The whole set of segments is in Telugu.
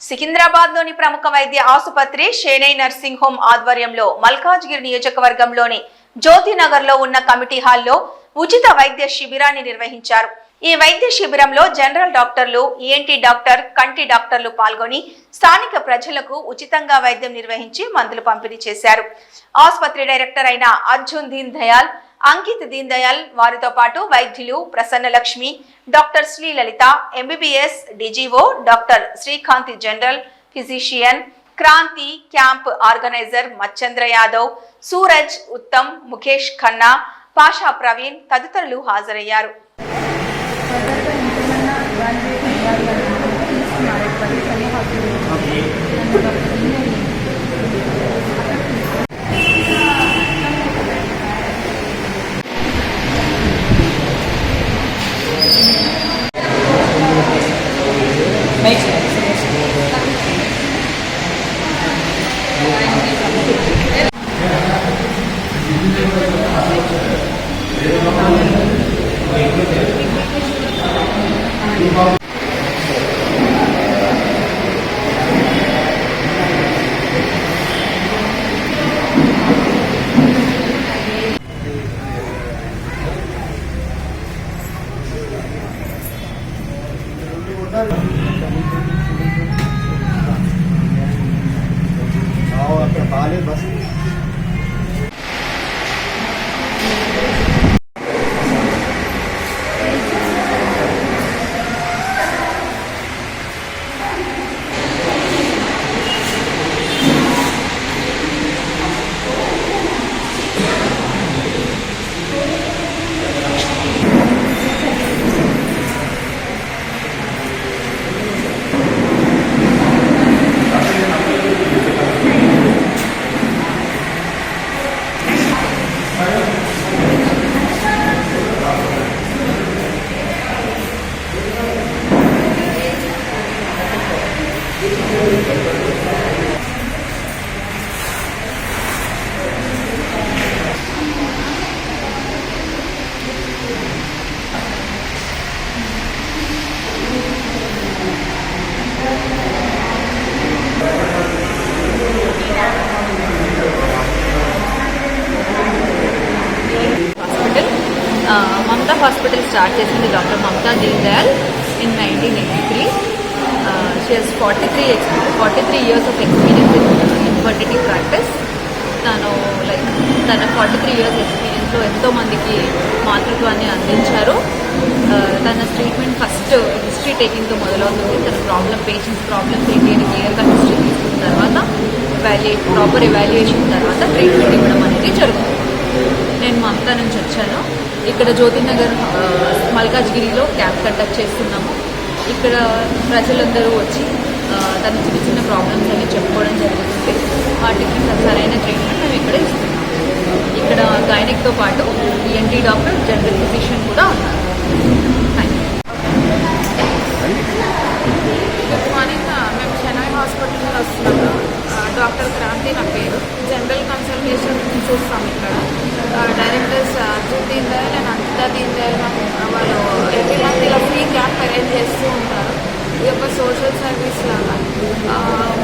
సికింద్రాబాద్లోని ప్రముఖ వైద్య ఆసుపత్రి షేనై నర్సింగ్ హోమ్ ఆధ్వర్యంలో మల్కాజ్గిరి నియోజకవర్గంలోని జ్యోతినగర్లో ఉన్న కమిటీ హాల్లో ఉచిత వైద్య శిబిరాన్ని నిర్వహించారు. ఈ వైద్య శిబిరంలో జనరల్ డాక్టర్లు, ఈఎన్టీ డాక్టర్, కంటి డాక్టర్లు పాల్గొని స్థానిక ప్రజలకు ఉచితంగా వైద్యం నిర్వహించి మందులు పంపిణీ చేశారు. ఆసుపత్రి డైరెక్టర్ అయిన అర్జున్ దీన్ దయాల్, అంకిత్ దీన్ దయాల్ వారితో పాటు వైద్యులు Prasannalakshmi, doctor Srilalitha, MBBS DGO doctor Srikanth, general physician Kranti, camp organiser Machandra Yadav, Suraj, Uttam, Mukesh Khanna, Pasha Praveen తదితరులు హాజరయ్యారు. बस Mamta Hospital started in Dr. Mamta Deen Dayal in 1983. She has 43 years of experience in fertility practice. తన 43 years ఎక్స్పీరియన్స్లో ఎంతో మందికి మాతృత్వాన్ని అందించారు. తన ట్రీట్మెంట్ ఫస్ట్ హిస్టరీ టేకింగ్తో మొదలవుతుంది. తన పేషెంట్స్ ప్రాబ్లమ్స్ ఏంటి అని క్లియర్గా హిస్టరీ తీసుకున్న తర్వాత ప్రాపర్ ఎవాల్యుయేషన్ తర్వాత ట్రీట్మెంట్ ఇవ్వడం అనేది జరుగుతుంది. నేను మమతా నుంచి వచ్చాను. ఇక్కడ జ్యోతినగర్ మల్కాజ్గిరిలో క్యాంప్ కండక్ట్ చేస్తున్నాము. ఇక్కడ ప్రజలందరూ వచ్చి తన చిన్న చిన్న ప్రాబ్లమ్స్ అన్ని చెప్పుకోవడం జరుగుతుంది. వాటికి సరైన ట్రీట్మెంట్ మేము ఇక్కడ ఇస్తున్నాము. ఇక్కడ గైనిక్తో పాటు ఈఎన్టీ డాక్టర్, జనరల్ ఫిజిషియన్ కూడా ఉన్నారు. Thank you. Good morning. మేము షెనై హాస్పిటల్ వస్తున్నాము. డాక్టర్ క్రాంతి నా పేరు. జనరల్ కన్సల్టేషన్ చూస్తాం. ఇక్కడ డైరెక్టర్స్ అర్జున్ దీన్ దయాల్ అండ్ అంకిత దీన్ దయాల్ వాళ్ళు ఎవ్రీ మంత్ ఇలా ఫ్రీ క్యాంప్ అరేంజ్ చేస్తూ ఉంటారు. ఇది ఒక సోషల్ సర్వీస్ లాగా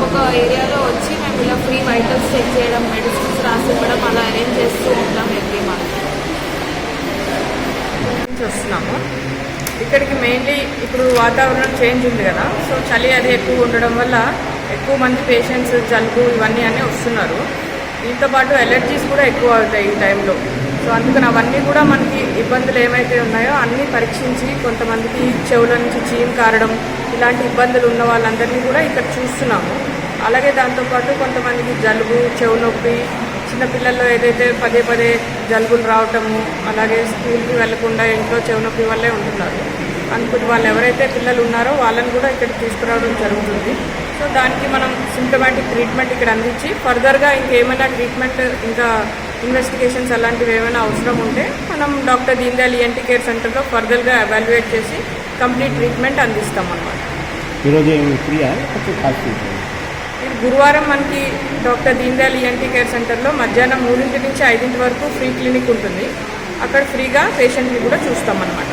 ఒక ఏరియాలో వచ్చి మేము ఇలా ఫ్రీ వైటల్స్ చెక్ చేయడం, మెడిసిన్స్ రాసి ఇవ్వడం అలా అరేంజ్ చేస్తూ ఉంటాం ఎవ్రీ మంత్. వస్తున్నాము ఇక్కడికి మెయిన్లీ ఇప్పుడు వాతావరణం చేంజ్ ఉంది కదా, సో చలి అది ఎక్కువ ఉండడం వల్ల ఎక్కువ మంది పేషెంట్స్ జలుబు ఇవన్నీ అన్నీ వస్తున్నారు. దీంతోపాటు ఎలర్జీస్ కూడా ఎక్కువ అవుతాయి ఈ టైంలో. సో అందుకని అవన్నీ కూడా మనకి ఇబ్బందులు ఏమైతే ఉన్నాయో అన్నీ పరీక్షించి కొంతమందికి చెవుల నుంచి చీమ్ కారడం ఇలాంటి ఇబ్బందులు ఉన్న వాళ్ళందరినీ కూడా ఇక్కడ చూస్తున్నాము. అలాగే దాంతోపాటు కొంతమందికి జలుబు, చెవు నొప్పి, చిన్నపిల్లల్లో ఏదైతే పదే పదే జలుబులు రావటము, అలాగే స్కూల్కి వెళ్లకుండా ఇంట్లో చెవు నొప్పి వల్లే ఉంటున్నారు. అందుకు వాళ్ళు ఎవరైతే పిల్లలు ఉన్నారో వాళ్ళని కూడా ఇక్కడికి తీసుకురావడం జరుగుతుంది. సో దానికి మనం సిమ్టమాటిక్ ట్రీట్మెంట్ ఇక్కడ అందించి ఫర్దర్గా ఇంకేమైనా ట్రీట్మెంట్ ఇంకా ఇన్వెస్టిగేషన్స్ అలాంటివి ఏమైనా అవసరం ఉంటే మనం doctor Deen Dayal ENT care సెంటర్లో ఫర్దర్గా ఎవాల్యుయేట్ చేసి కంప్లీట్ ట్రీట్మెంట్ అందిస్తాం అన్నమాట. ఇది గురువారం మనకి doctor Deen Dayal ENT care సెంటర్లో మధ్యాహ్నం 3 నుంచి 5 వరకు ఫ్రీ క్లినిక్ ఉంటుంది. అక్కడ ఫ్రీగా పేషెంట్ని కూడా చూస్తాం అన్నమాట.